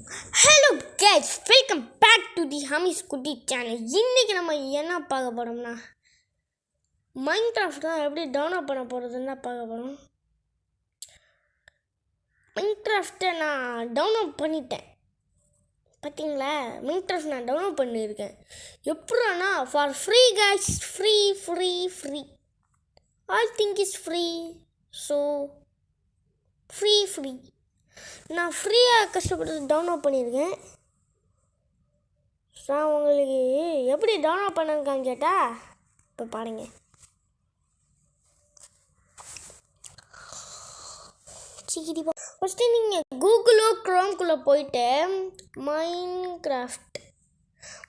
Hello guys, welcome back to the Hamees குட்டி channel. இன்றைக்கி நம்ம என்ன பார்க்க போகிறோம்னா மைன்கிராஃப்ட் தான் எப்படி டவுன்லோட் பண்ண போகிறதுன்னு தான் பார்க்க போகிறோம். மைன்கிராஃப்டை நான் டவுன்லோட் பண்ணிட்டேன். பார்த்தீங்களா, மைன்கிராஃப்ட் நான் டவுன்லோட் பண்ணியிருக்கேன். எப்படின்னா for free guys, free free free all think is free. So free நான் ஃப்ரீயாக கஷ்டப்பட்டு டவுன்லோட் பண்ணியிருக்கேன். நான் உங்களுக்கு எப்படி டவுன்லோட் பண்ணிருக்கான்னு கேட்டால் இப்போ பாருங்க. ஃபஸ்ட்டு நீங்கள் கூகுளோ க்ரோம்குள்ளே போயிட்டு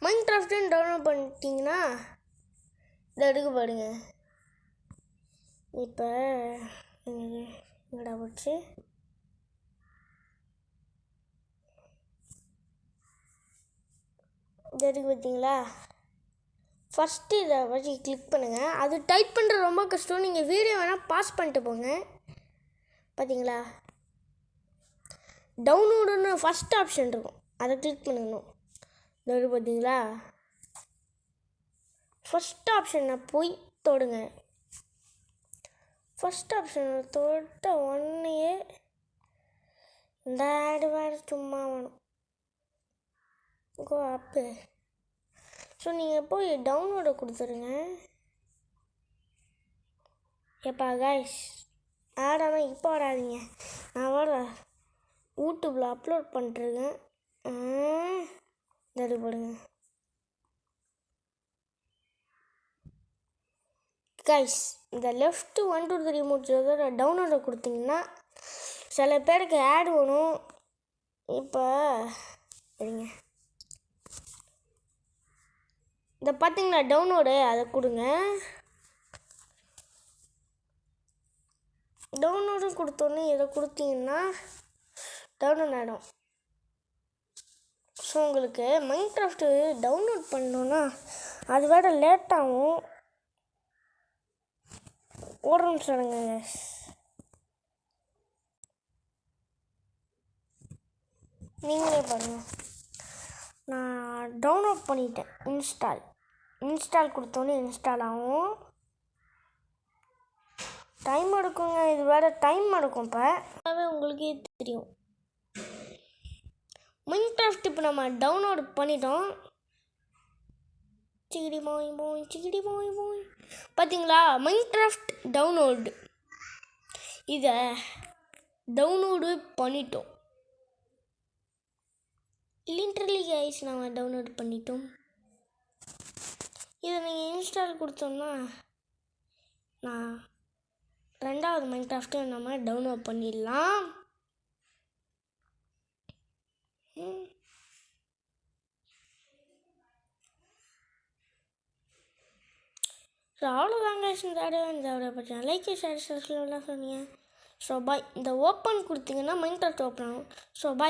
மைன்கிராஃப்ட்டுன்னு டவுன்லோட் பண்ணிட்டீங்கன்னா இதை எடுக்க பாருங்க. இப்போ என்னடா போச்சு, இது இருக்குது பார்த்தீங்களா. ஃபஸ்ட்டு இதை வச்சு கிளிக் பண்ணுங்கள். அது டைப் பண்ணுறது ரொம்ப கஷ்டம். நீங்கள் வீடியோ வேணால் பாஸ் பண்ணிட்டு போங்க. பார்த்தீங்களா, டவுன்லோடுன்னு ஃபஸ்ட் ஆப்ஷன் இருக்கும், அதை கிளிக் பண்ணணும். இது இருக்குது பார்த்தீங்களா, ஃபஸ்ட் ஆப்ஷனை போய் தொடுங்க. ஃபஸ்ட் ஆப்ஷனை தொட்ட உடனே இந்த ஆடு வேறு சும்மா வேணும் அப்பு. ஸோ நீங்கள் போய் டவுன்லோடை கொடுத்துருங்க. எப்பா கைஸ், ஆடானா இப்போ ஆடாதீங்க, நான் வர யூடியூப்பில் அப்லோட் பண்ணிட்டுருக்கேன். போடுங்க கைஸ். இந்த லெஃப்ட்டு 1 2 3 முடிச்சதோட டவுன்லோடை கொடுத்தீங்கன்னா சில பேருக்கு ஆட் வேணும். இப்போ சரிங்க, இதை பார்த்தீங்களா டவுன்லோடு, அதை கொடுங்க. டவுன்லோடு கொடுத்தோன்னே இதை கொடுத்தீங்கன்னா டவுன்லோட் ஆகிடும். ஸோ உங்களுக்கு மைன்கிராஃப்ட்டு டவுன்லோட் பண்ணோன்னா அது வேறு லேட் ஆகும். ஒரு நிமிஷம் இருங்க. நீங்களே பாருங்கள், நான் டவுன்லோட் பண்ணிட்டேன். இன்ஸ்டால் கொடுத்தோன்னே இன்ஸ்டால் ஆகும். டைம் எடுக்குங்க, இது வேறு டைம் எடுக்கும். இப்போ உங்களுக்கே தெரியும். மைன்கிராஃப்ட் இப்போ நம்ம டவுன்லோட் பண்ணிட்டோம். சிக்கிடி போய் பார்த்தீங்களா, மைன்கிராஃப்ட் டவுன்லோடு, இதை டவுன்லோடு பண்ணிட்டோம். லிட்ரலி கைஸ், நம்ம டவுன்லோட் பண்ணிட்டோம். இதை நீங்கள் இன்ஸ்டால் கொடுத்தோம்னா நான் ரெண்டாவது மைன்கிராஃப்ட்டை நம்ம டவுன்லோட் பண்ணிடலாம். ஸோ அவ்வளோதாங்க. இந்த ஆடியோ பற்றி லைக் ஷேர் சொன்னீங்க. So bye. இந்த ஓப்பன் கொடுத்தீங்கன்னா மைன்கிராஃப்ட் ஓப்பன் ஆகும். So bye.